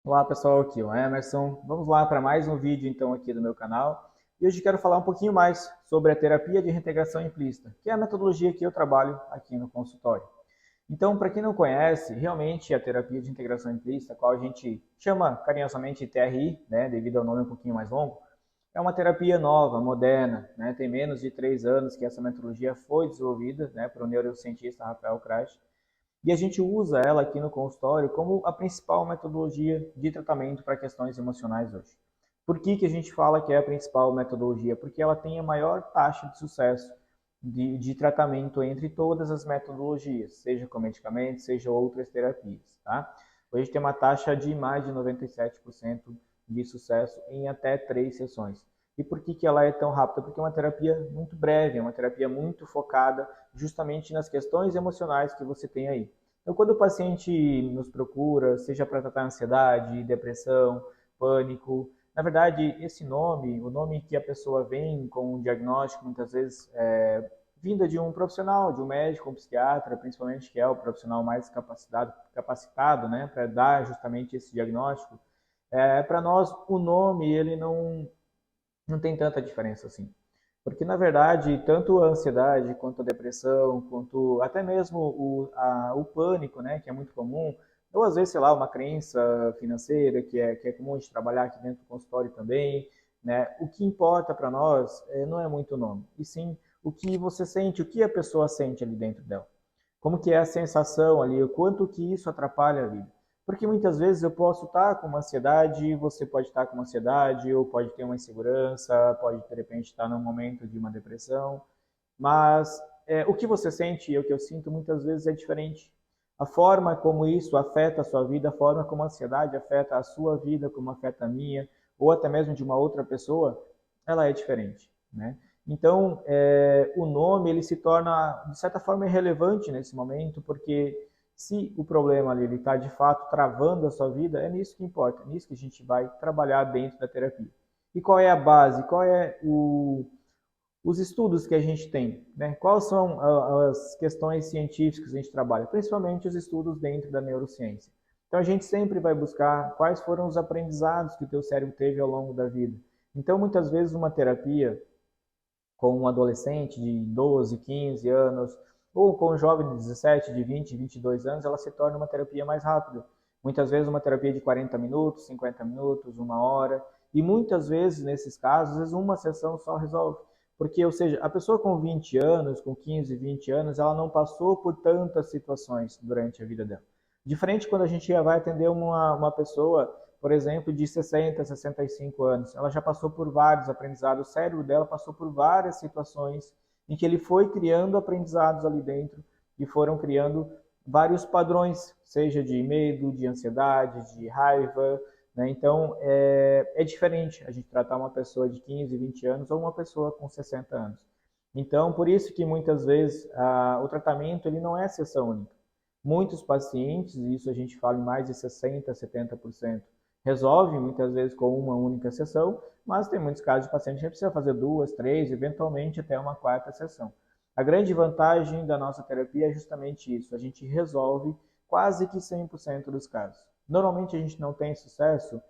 Olá pessoal, aqui é o Emerson. Vamos lá para mais um vídeo então aqui do meu canal. E hoje quero falar um pouquinho mais sobre a terapia de reintegração implícita, que é a metodologia que eu trabalho aqui no consultório. Então, para quem não conhece, realmente a terapia de integração implícita, a qual a gente chama carinhosamente de TRI, né, devido ao nome um pouquinho mais longo, é uma terapia nova, moderna, né, tem menos de 3 anos que essa metodologia foi desenvolvida, né, por o neurocientista Rafael Krach. E a gente usa ela aqui no consultório como a principal metodologia de tratamento para questões emocionais hoje. Por que a gente fala que é a principal metodologia? Porque ela tem a maior taxa de sucesso de tratamento entre todas as metodologias, seja com medicamentos, seja outras terapias. Tá? Hoje tem uma taxa de mais de 97% de sucesso em até 3 sessões. E por que ela é tão rápida? Porque é uma terapia muito breve, é uma terapia muito focada justamente nas questões emocionais que você tem aí. Então, quando o paciente nos procura, seja para tratar ansiedade, depressão, pânico, na verdade, esse nome, o nome que a pessoa vem com um diagnóstico, muitas vezes vinda de um profissional, de um médico, um psiquiatra, principalmente, que é o profissional mais capacitado, né, para dar justamente esse diagnóstico. Para nós, o nome, ele não tem tanta diferença assim. Porque, na verdade, tanto a ansiedade, quanto a depressão, quanto até mesmo o pânico, né, que é muito comum, ou às vezes, sei lá, uma crença financeira, que é comum a gente trabalhar aqui dentro do consultório também, né, o que importa para nós não é muito o nome, e sim o que você sente, o que a pessoa sente ali dentro dela. Como que é a sensação ali, o quanto que isso atrapalha a vida. Porque muitas vezes eu posso estar com uma ansiedade, você pode estar com uma ansiedade, ou pode ter uma insegurança, pode de repente estar num momento de uma depressão, mas o que você sente e o que eu sinto muitas vezes é diferente. A forma como isso afeta a sua vida, a forma como a ansiedade afeta a sua vida, como afeta a minha, ou até mesmo de uma outra pessoa, ela é diferente, né? Então, o nome ele se torna de certa forma irrelevante nesse momento, porque se o problema ali está de fato travando a sua vida, é nisso que importa, é nisso que a gente vai trabalhar dentro da terapia. E qual é a base? Qual é os estudos que a gente tem, né? Quais são as questões científicas que a gente trabalha? Principalmente os estudos dentro da neurociência. Então a gente sempre vai buscar quais foram os aprendizados que o teu cérebro teve ao longo da vida. Então muitas vezes uma terapia com um adolescente de 12, 15 anos, ou com um jovem de 17, de 20, 22 anos, ela se torna uma terapia mais rápida. Muitas vezes uma terapia de 40 minutos, 50 minutos, uma hora, e muitas vezes, nesses casos, às vezes uma sessão só resolve. Porque, ou seja, a pessoa com 20 anos, com 15, 20 anos, ela não passou por tantas situações durante a vida dela. Diferente quando a gente vai atender uma pessoa, por exemplo, de 60, 65 anos. Ela já passou por vários aprendizados, o cérebro dela passou por várias situações em que ele foi criando aprendizados ali dentro e foram criando vários padrões, seja de medo, de ansiedade, de raiva, né? Então, é diferente a gente tratar uma pessoa de 15, 20 anos ou uma pessoa com 60 anos. Então, por isso que muitas vezes o tratamento ele não é sessão única. Muitos pacientes, e isso a gente fala em mais de 60, 70%, resolve muitas vezes com uma única sessão, mas tem muitos casos de paciente que precisa fazer duas, três, eventualmente até uma quarta sessão. A grande vantagem da nossa terapia é justamente isso, a gente resolve quase que 100% dos casos. Normalmente a gente não tem sucesso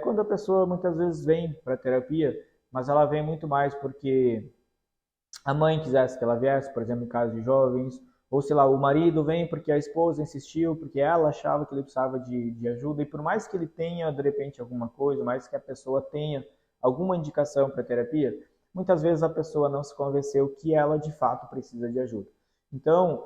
quando a pessoa muitas vezes vem para a terapia, mas ela vem muito mais porque a mãe quisesse que ela viesse, por exemplo, em caso de jovens, ou sei lá, o marido vem porque a esposa insistiu, porque ela achava que ele precisava de ajuda, e por mais que ele tenha, de repente, alguma coisa, mais que a pessoa tenha alguma indicação para terapia, muitas vezes a pessoa não se convenceu que ela de fato precisa de ajuda. Então,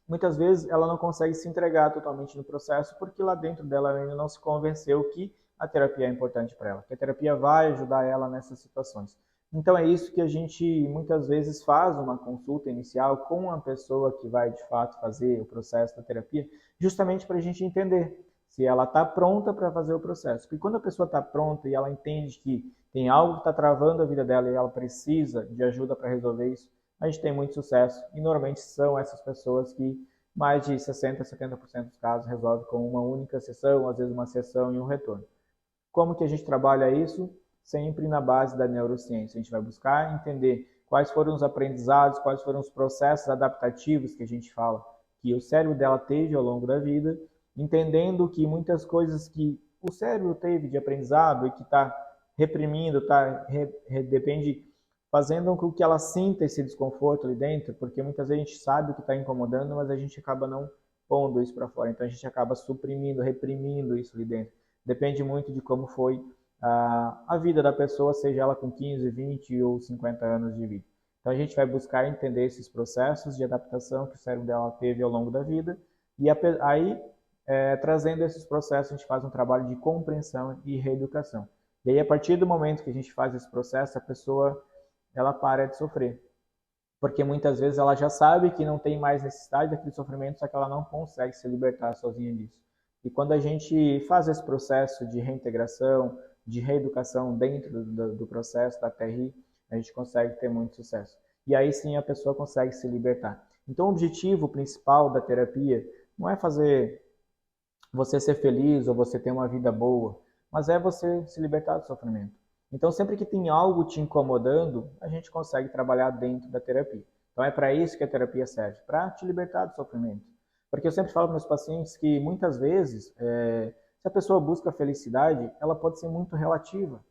muitas vezes ela não consegue se entregar totalmente no processo porque lá dentro dela ainda não se convenceu que a terapia é importante para ela, que a terapia vai ajudar ela nessas situações. Então é isso que a gente muitas vezes faz uma consulta inicial com a pessoa que vai de fato fazer o processo da terapia, justamente para a gente entender se ela está pronta para fazer o processo. Porque quando a pessoa está pronta e ela entende que tem algo que está travando a vida dela e ela precisa de ajuda para resolver isso, a gente tem muito sucesso. E normalmente são essas pessoas que mais de 60, 70% dos casos resolve com uma única sessão, às vezes uma sessão e um retorno. Como que a gente trabalha isso? Sempre na base da neurociência. A gente vai buscar entender quais foram os aprendizados, quais foram os processos adaptativos que a gente fala, que o cérebro dela teve ao longo da vida, entendendo que muitas coisas que o cérebro teve de aprendizado e que está reprimindo, depende, fazendo com que ela sinta esse desconforto ali dentro, porque muitas vezes a gente sabe o que está incomodando, mas a gente acaba não pondo isso para fora, então a gente acaba suprimindo, reprimindo isso ali dentro. Depende muito de como foi a vida da pessoa, seja ela com 15, 20 ou 50 anos de vida. Então a gente vai buscar entender esses processos de adaptação que o cérebro dela teve ao longo da vida e aí, trazendo esses processos, a gente faz um trabalho de compreensão e reeducação. E aí, a partir do momento que a gente faz esse processo, a pessoa ela para de sofrer. Porque muitas vezes ela já sabe que não tem mais necessidade daquele sofrimento, só que ela não consegue se libertar sozinha disso. E quando a gente faz esse processo de reintegração, de reeducação dentro do processo da TRI, a gente consegue ter muito sucesso. E aí sim a pessoa consegue se libertar. Então o objetivo principal da terapia não é fazer você ser feliz ou você ter uma vida boa, mas é você se libertar do sofrimento. Então, sempre que tem algo te incomodando, a gente consegue trabalhar dentro da terapia. Então, é para isso que a terapia serve, para te libertar do sofrimento. Porque eu sempre falo para meus pacientes que muitas vezes, se a pessoa busca felicidade, ela pode ser muito relativa.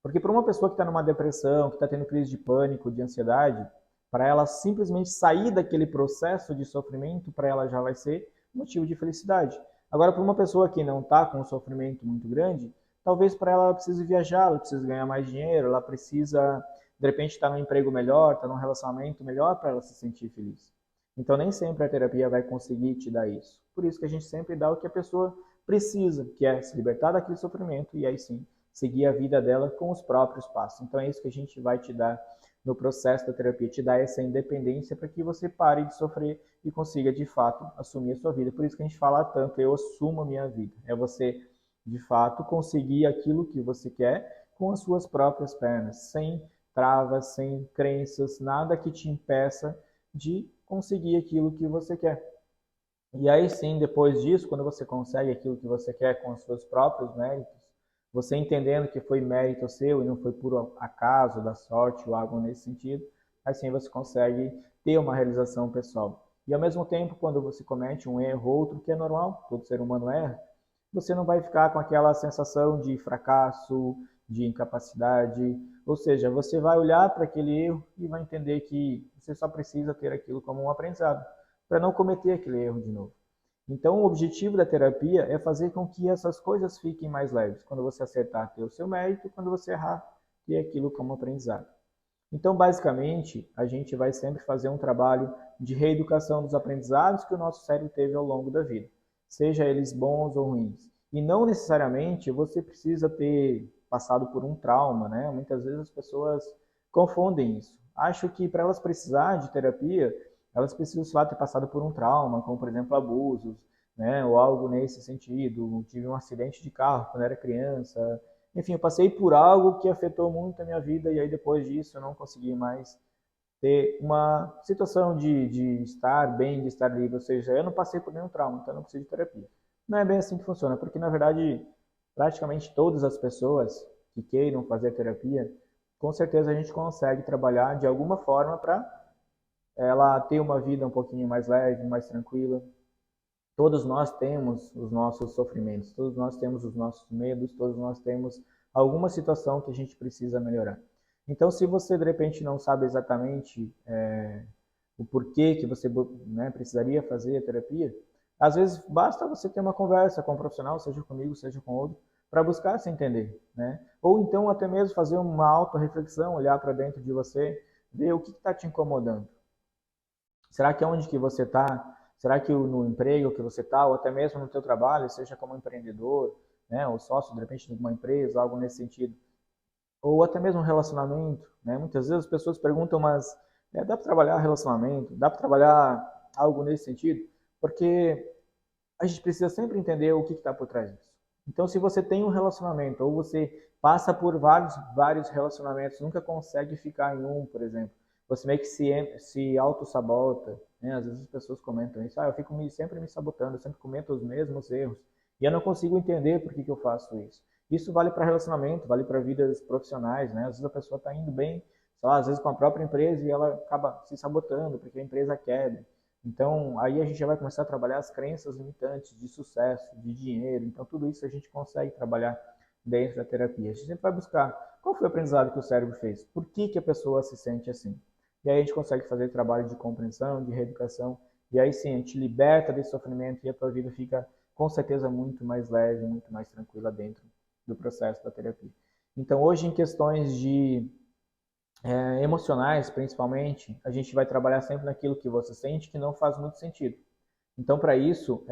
Porque para uma pessoa que está numa depressão, que está tendo crise de pânico, de ansiedade, para ela simplesmente sair daquele processo de sofrimento, para ela já vai ser motivo de felicidade. Agora, para uma pessoa que não está com um sofrimento muito grande, talvez para ela precise viajar, ela precisa ganhar mais dinheiro, ela precisa, de repente, estar num emprego melhor, estar num relacionamento melhor para ela se sentir feliz. Então, nem sempre a terapia vai conseguir te dar isso. Por isso que a gente sempre dá o que a pessoa precisa, que é se libertar daquele sofrimento e aí sim seguir a vida dela com os próprios passos. Então, é isso que a gente vai te dar no processo da terapia, te dar essa independência para que você pare de sofrer e consiga, de fato, assumir a sua vida. Por isso que a gente fala tanto, eu assumo a minha vida. É você, de fato, conseguir aquilo que você quer com as suas próprias pernas, sem travas, sem crenças, nada que te impeça de conseguir aquilo que você quer. E aí sim, depois disso, quando você consegue aquilo que você quer com os seus próprios méritos, você entendendo que foi mérito seu e não foi por acaso, da sorte ou algo nesse sentido, assim você consegue ter uma realização pessoal. E ao mesmo tempo, quando você comete um erro ou outro, que é normal, todo ser humano erra, você não vai ficar com aquela sensação de fracasso, de incapacidade, ou seja, você vai olhar para aquele erro e vai entender que você só precisa ter aquilo como um aprendizado, para não cometer aquele erro de novo. Então, o objetivo da terapia é fazer com que essas coisas fiquem mais leves. Quando você acertar, ter o seu mérito, quando você errar, ter aquilo como aprendizado. Então, basicamente, a gente vai sempre fazer um trabalho de reeducação dos aprendizados que o nosso cérebro teve ao longo da vida, seja eles bons ou ruins. E não necessariamente você precisa ter passado por um trauma, né? Muitas vezes as pessoas confundem isso. Acho que para elas precisar de terapia, elas precisam só ter passado por um trauma, como por exemplo abusos, né? Ou algo nesse sentido. Tive um acidente de carro quando era criança. Enfim, eu passei por algo que afetou muito a minha vida e aí depois disso eu não consegui mais ter uma situação de estar bem, de estar livre. Ou seja, eu não passei por nenhum trauma, então eu não preciso de terapia. Não é bem assim que funciona, porque na verdade praticamente todas as pessoas que queiram fazer terapia, com certeza a gente consegue trabalhar de alguma forma para ela ter uma vida um pouquinho mais leve, mais tranquila. Todos nós temos os nossos sofrimentos, todos nós temos os nossos medos, todos nós temos alguma situação que a gente precisa melhorar. Então, se você de repente não sabe exatamente o porquê que você, né, precisaria fazer a terapia, às vezes basta você ter uma conversa com um profissional, seja comigo, seja com outro, para buscar se entender, né? Ou então até mesmo fazer uma auto-reflexão, olhar para dentro de você, ver o que está te incomodando. Será que é onde que você está? Será que no emprego que você está, ou até mesmo no teu trabalho, seja como empreendedor, né, ou sócio de repente de uma empresa, algo nesse sentido, ou até mesmo um relacionamento, né? Muitas vezes as pessoas perguntam, mas dá para trabalhar relacionamento? Dá para trabalhar algo nesse sentido? Porque a gente precisa sempre entender o que está por trás disso. Então, se você tem um relacionamento ou você passa por vários relacionamentos, nunca consegue ficar em um, por exemplo, você meio que se auto-sabota, né? Às vezes as pessoas comentam isso, eu fico sempre me sabotando, eu sempre cometo os mesmos erros e eu não consigo entender por que eu faço isso. Isso vale para relacionamento, vale para vidas profissionais, né? Às vezes a pessoa está indo bem, sei lá, às vezes com a própria empresa e ela acaba se sabotando porque a empresa quebra. Então, aí a gente já vai começar a trabalhar as crenças limitantes de sucesso, de dinheiro. Então, tudo isso a gente consegue trabalhar dentro da terapia. A gente sempre vai buscar qual foi o aprendizado que o cérebro fez, por que, que a pessoa se sente assim. E aí a gente consegue fazer trabalho de compreensão, de reeducação, e aí sim, a gente liberta desse sofrimento e a tua vida fica com certeza muito mais leve, muito mais tranquila dentro do processo da terapia. Então, hoje, em questões de emocionais, principalmente, a gente vai trabalhar sempre naquilo que você sente que não faz muito sentido. Então, para isso,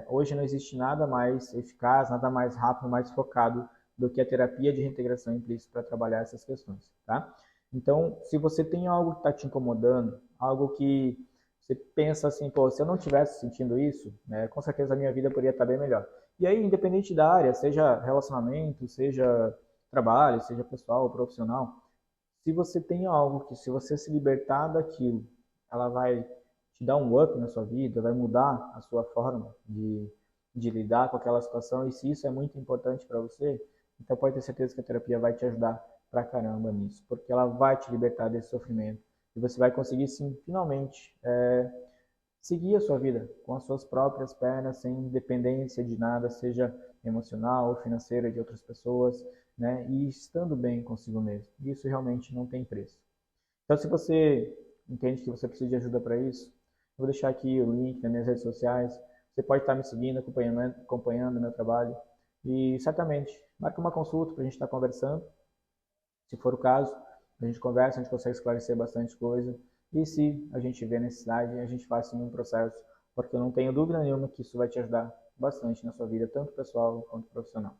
hoje não existe nada mais eficaz, nada mais rápido, mais focado do que a terapia de reintegração implícita para trabalhar essas questões, tá? Então, se você tem algo que está te incomodando, algo que você pensa assim, pô, se eu não tivesse sentindo isso, né, com certeza a minha vida poderia estar bem melhor. E aí, independente da área, seja relacionamento, seja trabalho, seja pessoal ou profissional, se você tem algo que, se você se libertar daquilo, ela vai te dar um up na sua vida, vai mudar a sua forma de lidar com aquela situação, e se isso é muito importante para você, então pode ter certeza que a terapia vai te ajudar pra caramba nisso, porque ela vai te libertar desse sofrimento, e você vai conseguir, sim, finalmente, seguir a sua vida com as suas próprias pernas, sem dependência de nada, seja emocional ou financeira de outras pessoas, né? E estando bem consigo mesmo. Isso realmente não tem preço. Então, se você entende que você precisa de ajuda para isso, eu vou deixar aqui o link nas minhas redes sociais. Você pode estar me seguindo, acompanhando o meu trabalho. E certamente, marque uma consulta para a gente estar conversando. Se for o caso, a gente conversa, a gente consegue esclarecer bastante coisa. E se a gente vê necessidade, a gente faz sim um processo, porque eu não tenho dúvida nenhuma que isso vai te ajudar bastante na sua vida, tanto pessoal quanto profissional.